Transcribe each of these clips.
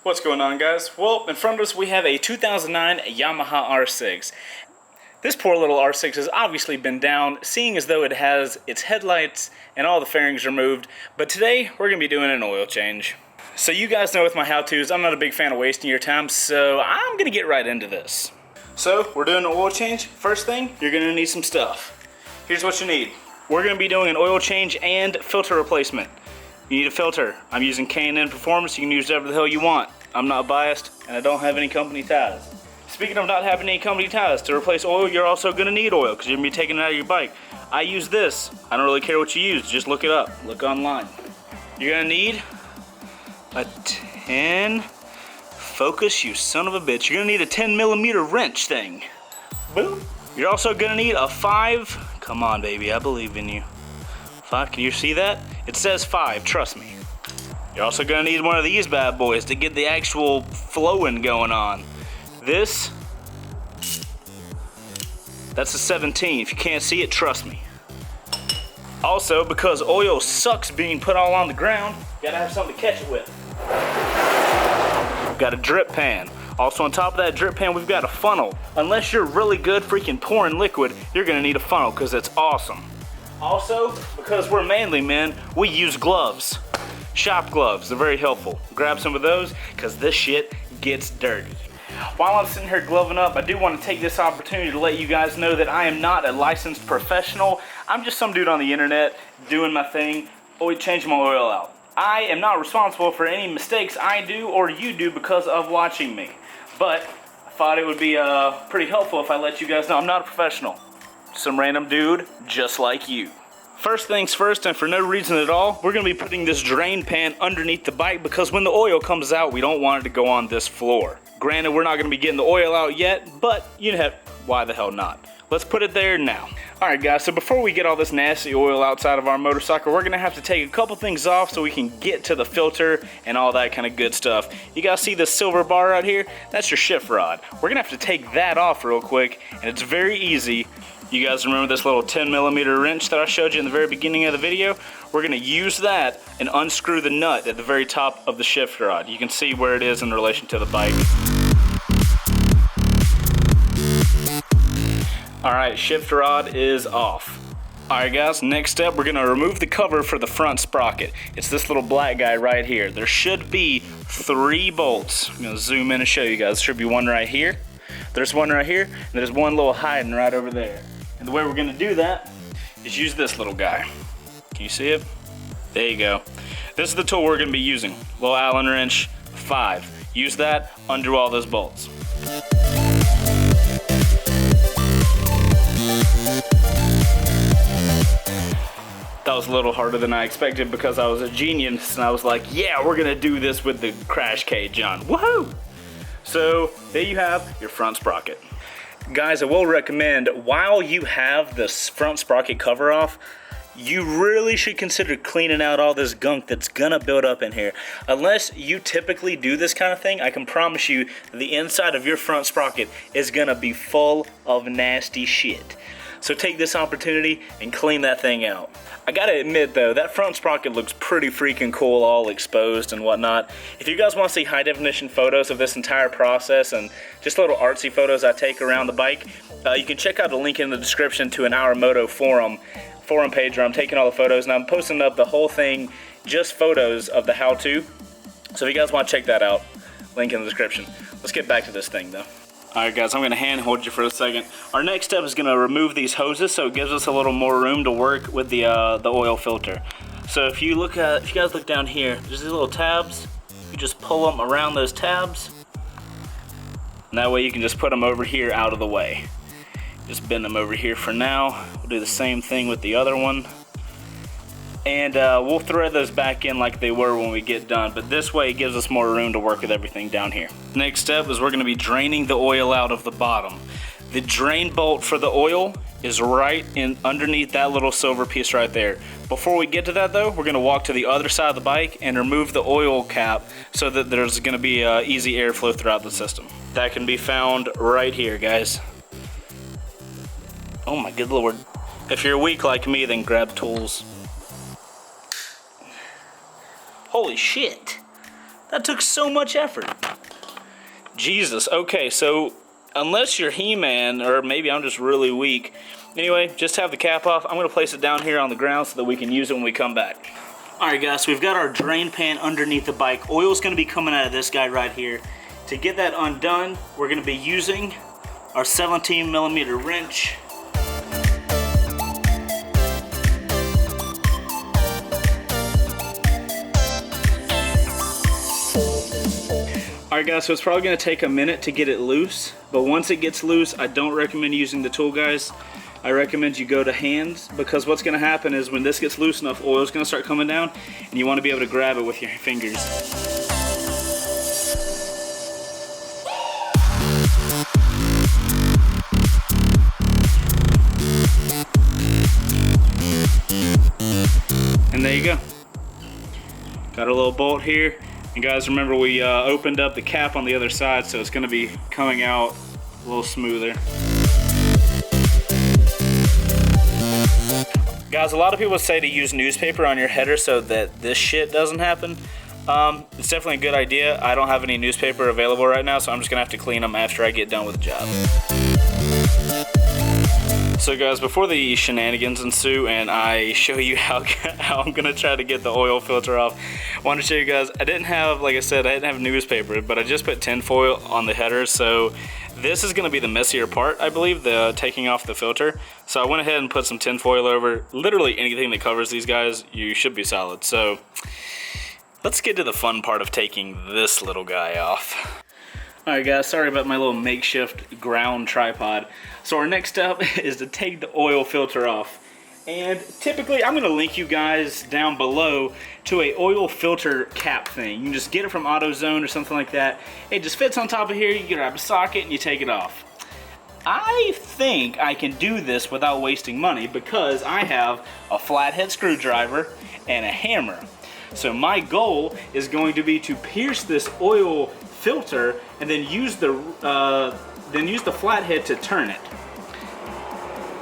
What's going on, guys? Well, in front of us we have a 2009 Yamaha R6. This poor little R6 has obviously been down, seeing as though it has its headlights and all the fairings removed, but today we're going to be doing an oil change. So you guys know with my how-tos, I'm not a big fan of wasting your time, so I'm going to get right into this. So, we're doing an oil change. First thing, you're going to need some stuff. Here's what you need. We're going to be doing an oil change and filter replacement. You need a filter. I'm using K&N Performance. You can use whatever the hell you want. I'm not biased, and I don't have any company ties. Speaking of not having any company ties, to replace oil, you're also going to need oil because you're going to be taking it out of your bike. I use this. I don't really care what you use. Just look it up. Look online. You're going to need a 10... Focus, you son of a bitch. You're going to need a 10mm wrench thing. Boom. You're also going to need a 5... Come on, baby. I believe in you. 5. Can you see that? It says 5. Trust me. You're also going to need one of these bad boys to get the actual flowing going on. This, that's a 17. If you can't see it, trust me. Also, because oil sucks being put all on the ground, you gotta have something to catch it with. We've got a drip pan. Also on top of that drip pan, we've got a funnel. Unless you're really good freaking pouring liquid, you're gonna need a funnel because it's awesome. Also, because we're manly men, we use gloves. Shop gloves, they're very helpful. Grab some of those because this shit gets dirty. While I'm sitting here gloving up, I do want to take this opportunity to let you guys know that I am not a licensed professional. I'm just some dude on the internet doing my thing, always changing my oil out. I am not responsible for any mistakes I do or you do because of watching me. But I thought it would be pretty helpful if I let you guys know I'm not a professional. Some random dude just like you. First things first, and for no reason at all, we're going to be putting this drain pan underneath the bike because when the oil comes out, we don't want it to go on this floor. Granted, we're not going to be getting the oil out yet, but you know, why the hell not? Let's put it there now. Alright guys, so before we get all this nasty oil outside of our motorcycle, we're going to have to take a couple things off so we can get to the filter and all that kind of good stuff. You guys see this silver bar right here? That's your shift rod. We're going to have to take that off real quick, and it's very easy. You guys remember this little 10mm wrench that I showed you in the very beginning of the video? We're going to use that and unscrew the nut at the very top of the shift rod. You can see where it is in relation to the bike. Alright, shift rod is off. Alright guys, next step, we're going to remove the cover for the front sprocket. It's this little black guy right here. There should be 3 bolts. I'm going to zoom in and show you guys. There should be one right here. There's one right here, and there's one little hiding right over there. And the way we're going to do that is use this little guy. Can you see it? There you go. This is the tool we're going to be using. Little Allen wrench, 5. Use that, undo all those bolts. That was a little harder than I expected because I was a genius and I was like, yeah, we're going to do this with the crash cage on. Woohoo! So there you have your front sprocket. Guys, I will recommend, while you have this front sprocket cover off, you really should consider cleaning out all this gunk that's gonna build up in here. Unless you typically do this kind of thing, I can promise you the inside of your front sprocket is gonna be full of nasty shit. So take this opportunity and clean that thing out. I gotta admit though, that front sprocket looks pretty freaking cool, all exposed and whatnot. If you guys want to see high definition photos of this entire process and just little artsy photos I take around the bike, you can check out the link in the description to an Our Moto forum page where I'm taking all the photos and I'm posting up the whole thing, just photos of the how-to. So if you guys want to check that out, link in the description. Let's get back to this thing though. Alright guys, I'm going to hand hold you for a second. Our next step is going to remove these hoses so it gives us a little more room to work with the oil filter. So if you guys look down here, there's these little tabs. You just pull them around those tabs. And that way you can just put them over here out of the way. Just bend them over here for now. We'll do the same thing with the other one. And we'll thread those back in like they were when we get done, but this way it gives us more room to work with everything down here. Next step is we're going to be draining the oil out of the bottom. The drain bolt for the oil is right in underneath that little silver piece right there. Before we get to that though, we're going to walk to the other side of the bike and remove the oil cap so that there's going to be easy airflow throughout the system. That can be found right here, guys. Oh my good lord. If you're weak like me, then grab tools. Holy shit. That took so much effort. Jesus. Okay, so unless you're He-Man, or maybe I'm just really weak. Anyway, just have the cap off. I'm going to place it down here on the ground so that we can use it when we come back. Alright guys, so we've got our drain pan underneath the bike. Oil's going to be coming out of this guy right here. To get that undone, we're going to be using our 17mm wrench. Alright guys, so it's probably going to take a minute to get it loose, but once it gets loose, I don't recommend using the tool, guys. I recommend you go to hands, because what's going to happen is when this gets loose enough, oil's going to start coming down, and you want to be able to grab it with your fingers. And there you go. Got a little bolt here. And guys, remember we opened up the cap on the other side, so it's going to be coming out a little smoother. Guys, a lot of people say to use newspaper on your header so that this shit doesn't happen. It's definitely a good idea. I don't have any newspaper available right now, so I'm just going to have to clean them after I get done with the job. So guys, before the shenanigans ensue and I show you how I'm going to try to get the oil filter off, I want to show you guys, I didn't have, like I said, I didn't have newspaper, but I just put tinfoil on the header, so this is going to be the messier part, I believe, the taking off the filter. So I went ahead and put some tinfoil over. Literally anything that covers these guys, you should be solid. So let's get to the fun part of taking this little guy off. Alright guys, sorry about my little makeshift ground tripod. So our next step is to take the oil filter off. And typically, I'm going to link you guys down below to a oil filter cap thing. You can just get it from AutoZone or something like that. It just fits on top of here, you grab a socket and you take it off. I think I can do this without wasting money because I have a flathead screwdriver and a hammer. So my goal is going to be to pierce this oil filter and then use the flathead to turn it.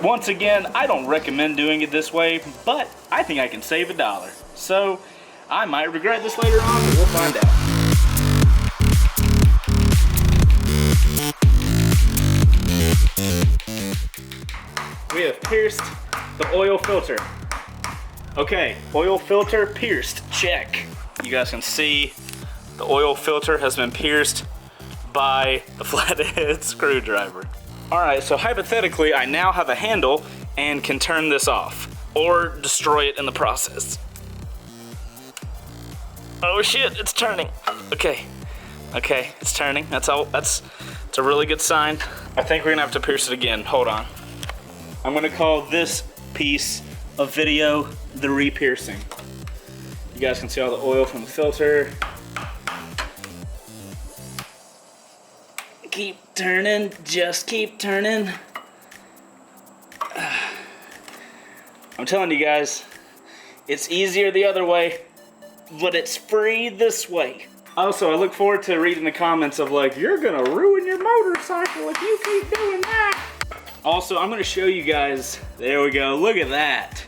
Once again, I don't recommend doing it this way, but I think I can save $1. So I might regret this later on, but we'll find out. We have pierced the oil filter. Okay, oil filter pierced, check. You guys can see the oil filter has been pierced by the flathead screwdriver. Alright, so hypothetically, I now have a handle and can turn this off, or destroy it in the process. Oh shit, it's turning. Okay, it's turning. That's a really good sign. I think we're gonna have to pierce it again. Hold on. I'm gonna call this piece of video the re-piercing. You guys can see all the oil from the filter. Keep turning, just keep turning. I'm telling you guys, it's easier the other way, but it's free this way. Also, I look forward to reading the comments of like, you're gonna ruin your motorcycle if you keep doing that. Also, I'm gonna show you guys, there we go, look at that.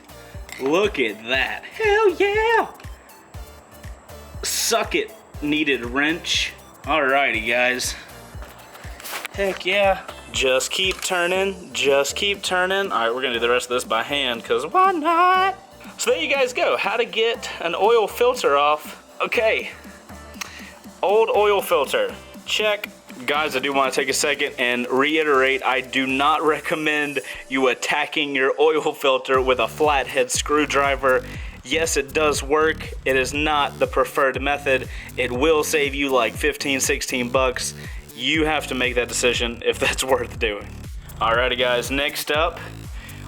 Look at that, hell yeah. Suck it, needed wrench. Alrighty guys. Heck yeah. Just keep turning, just keep turning. All right, we're gonna do the rest of this by hand, cause why not? So there you guys go, how to get an oil filter off. Okay, old oil filter, check. Guys, I do wanna take a second and reiterate, I do not recommend you attacking your oil filter with a flathead screwdriver. Yes, it does work. It is not the preferred method. It will save you like 15, 16 bucks. You have to make that decision if that's worth doing. Alrighty guys, next up,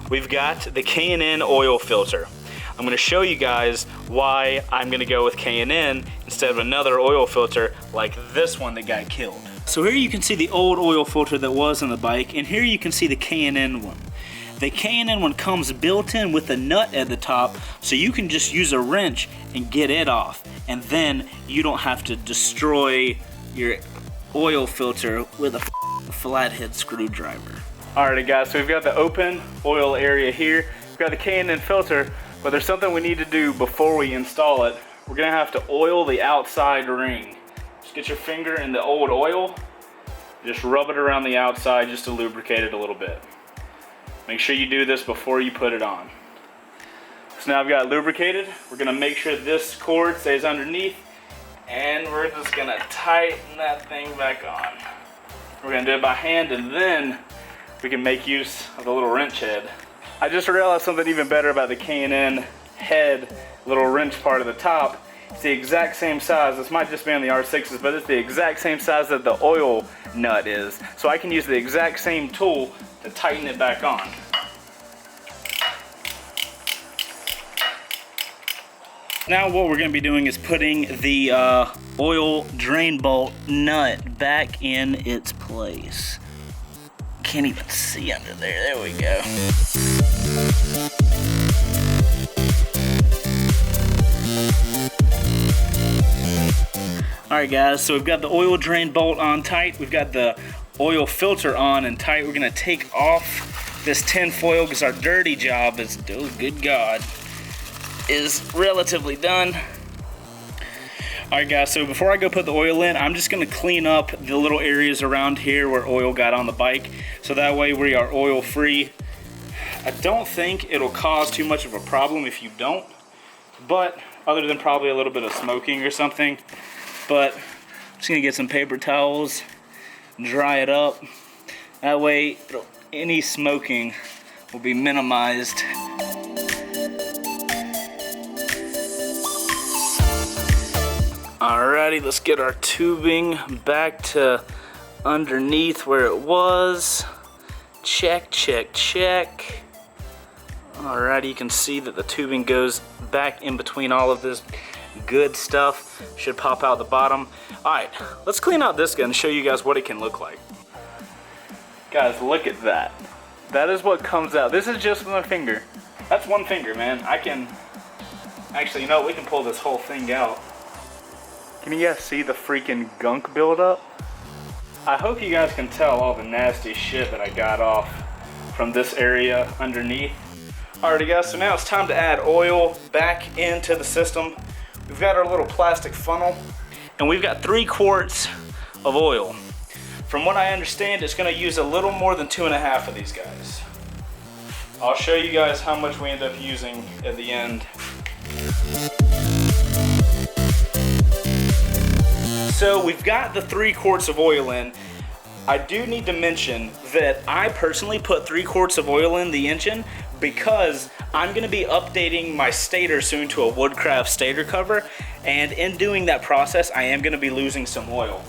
we've got the K&N oil filter. I'm gonna show you guys why I'm gonna go with K&N instead of another oil filter like this one that got killed. So here you can see the old oil filter that was on the bike, and here you can see the K&N one. The K&N one comes built in with a nut at the top, so you can just use a wrench and get it off, and then you don't have to destroy your oil filter with a flathead screwdriver. Alrighty guys, so we've got the open oil area here. We've got the K&N filter, but there's something we need to do before we install it. We're gonna have to oil the outside ring. Just get your finger in the old oil, just rub it around the outside just to lubricate it a little bit. Make sure you do this before you put it on. So now I've got it lubricated. We're gonna make sure this cord stays underneath, and we're just gonna tighten that thing back on. We're gonna do it by hand, and then we can make use of the little wrench head. I just realized something even better about the K&N head, little wrench part at the top. It's the exact same size. This might just be on the R6s, but it's the exact same size that the oil nut is. So I can use the exact same tool to tighten it back on. Now what we're going to be doing is putting the oil drain bolt nut back in its place. Can't even see under there. There we go. Alright guys, so we've got the oil drain bolt on tight. We've got the oil filter on and tight. We're going to take off this tin foil because our dirty job is, oh good God, is relatively done. Alright guys, so before I go put the oil in, I'm just going to clean up the little areas around here where oil got on the bike, so that way we are oil free. I don't think it'll cause too much of a problem if you don't, but other than probably a little bit of smoking or something. But I'm just going to get some paper towels, dry it up. That way any smoking will be minimized. Alrighty, let's get our tubing back to underneath where it was. Check, check, check. Alrighty, you can see that the tubing goes back in between all of this good stuff. Should pop out the bottom. Alright, let's clean out this gun and show you guys what it can look like. Guys, look at that. That is what comes out. This is just my finger. That's one finger, man. I can... Actually, you know, we can pull this whole thing out. Can you guys see the freaking gunk buildup? I hope you guys can tell all the nasty shit that I got off from this area underneath. Alrighty guys, so now it's time to add oil back into the system. We've got our little plastic funnel, and we've got 3 quarts of oil. From what I understand, it's going to use a little more than 2.5 of these guys. I'll show you guys how much we end up using at the end. So we've got the 3 quarts of oil in. I do need to mention that I personally put 3 quarts of oil in the engine because I'm going to be updating my stator soon to a Woodcraft stator cover, and in doing that process I am going to be losing some oil.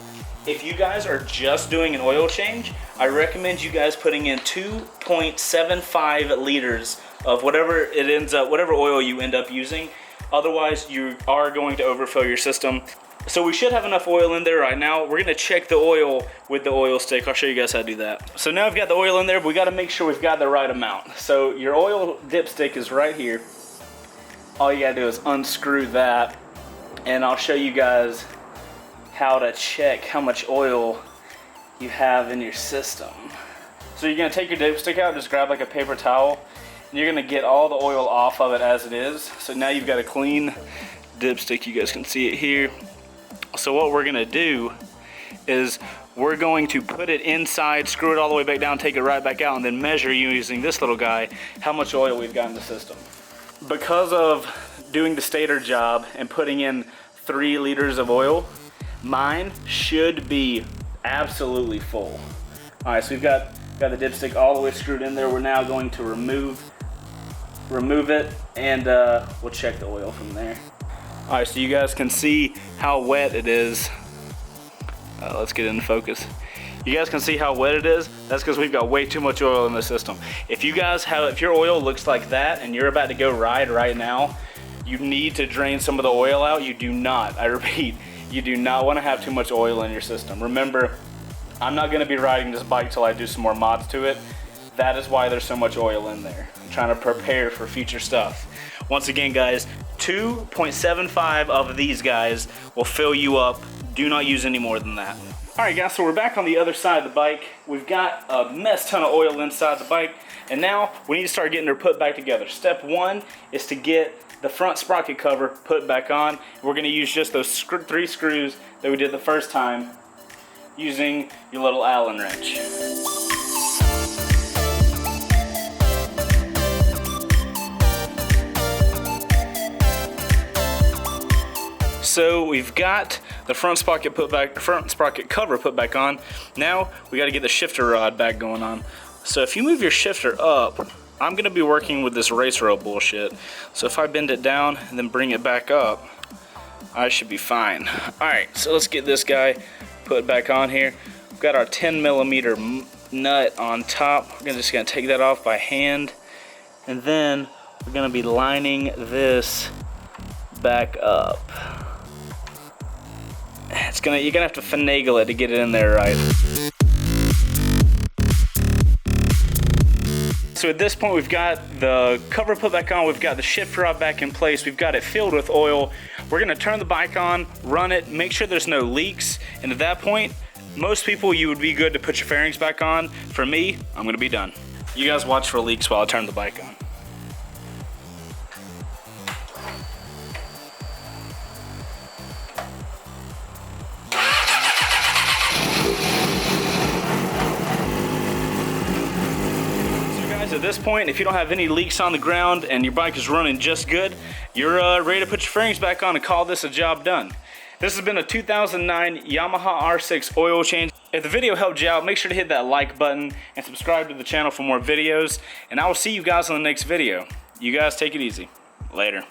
If you guys are just doing an oil change, I recommend you guys putting in 2.75 liters of whatever oil you end up using. Otherwise you are going to overfill your system. So we should have enough oil in there right now. We're gonna check the oil with the oil stick. I'll show you guys how to do that. So now I've got the oil in there, but we gotta make sure we've got the right amount. So your oil dipstick is right here. All you gotta do is unscrew that, and I'll show you guys how to check how much oil you have in your system. So you're gonna take your dipstick out, just grab like a paper towel, and you're gonna get all the oil off of it as it is. So now you've got a clean dipstick. You guys can see it here. So what we're gonna do is we're going to put it inside, screw it all the way back down, take it right back out, and then measure using this little guy how much oil we've got in the system. Because of doing the stator job and putting in 3 liters of oil, mine should be absolutely full. All right, so we've got the dipstick all the way screwed in there. We're now going to remove it, and we'll check the oil from there. All right, so you guys can see how wet it is. Let's get into focus. You guys can see how wet it is. That's because we've got way too much oil in the system. If your oil looks like that and you're about to go ride right now, you need to drain some of the oil out. You do not, I repeat, you do not want to have too much oil in your system. Remember, I'm not going to be riding this bike till I do some more mods to it. That is why there's so much oil in there. I'm trying to prepare for future stuff. Once again, guys, 2.75 of these guys will fill you up. Do not use any more than that. All right, guys, so we're back on the other side of the bike. We've got a mess ton of oil inside the bike, and now we need to start getting her put back together. Step 1 is to get the front sprocket cover put back on. We're going to use just those 3 screws that we did the first time using your little Allen wrench. So we've got the front sprocket cover put back on. Now we got to get the shifter rod back going on. So if you move your shifter up, I'm going to be working with this race rail bullshit. So if I bend it down and then bring it back up, I should be fine. Alright, so let's get this guy put back on here. We've got our 10mm nut on top. We're just going to take that off by hand. And then we're going to be lining this back up. You're gonna have to finagle it to get it in there right. So at this point, we've got the cover put back on, we've got the shifter rod back in place, we've got it filled with oil. We're gonna turn the bike on, run it, make sure there's no leaks, and at that point, most people, you would be good to put your fairings back on. For me, I'm gonna be done. You guys watch for leaks while I turn the bike on. At this point, if you don't have any leaks on the ground and your bike is running just good, you're ready to put your fairings back on and call this a job done. This has been a 2009 Yamaha R6 oil change. If the video helped you out, make sure to hit that like button and subscribe to the channel for more videos. And I will see you guys on the next video. You guys take it easy. Later.